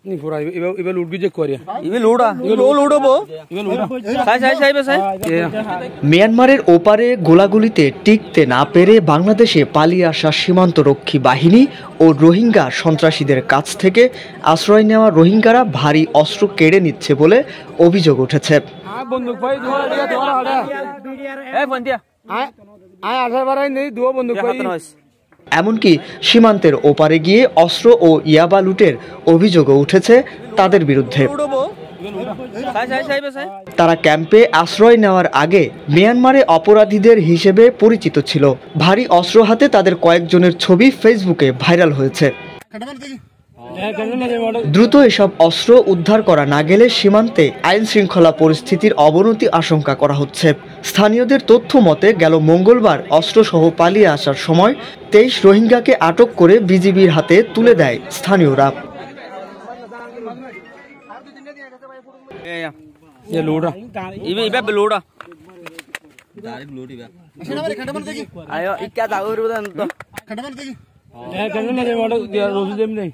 नहीं पूरा इबे लूट भी जे कोरिया ইবে লোড়া ইবে লোড়বো इबे लूटा সাই মিয়ানমারের ওপারে গোলাগুলিতে টিকতে না পেরে বাংলাদেশে পালিয়ে আসা সীমান্তরক্ষী বাহিনী ও রোহিঙ্গা সন্ত্রাসীদের কাছ থেকে আশ্রয় নেওয়া রোহিঙ্গারা ভারী অস্ত্র কেড়ে নিচ্ছে বলে অভিযোগ উঠেছে। हां बंदूक भाई दोरा हड़ा এ ফোন দিয়া आय 18 बार नहीं दो बंदूक भाई এমনকি সীমান্তের ওপারে গিয়ে অস্ত্র ও ইয়াবা লুটের অভিযোগও উঠেছে তাদের বিরুদ্ধে। তারা ক্যাম্পে আশ্রয় নেওয়ার আগে মিয়ানমারে অপরাধীদের হিসেবে পরিচিত ছিল। ভারী অস্ত্র হাতে তাদের কয়েকজনের ছবি ফেসবুকে ভাইরাল হয়েছে। দ্রুত এসব অস্ত্র উদ্ধার করা না গেলে সীমান্তে আইন শৃঙ্খলা পরিস্থিতির অবনতি আশঙ্কা করা হচ্ছে। স্থানীয়দের তথ্য মতে গেল মঙ্গলবার অস্ত্রসহ পালিয়ে আসার সময় 23 রোহিঙ্গাকে আটক করে বিজিবির হাতে তুলে দেয় স্থানীয়রা। ये लूटा ইবে লোড়া ডাইরেক্ট লোড়ি বা আয়ো ইক্কা দাও রুদান তো ए कने ने वाडा रोज देम नहीं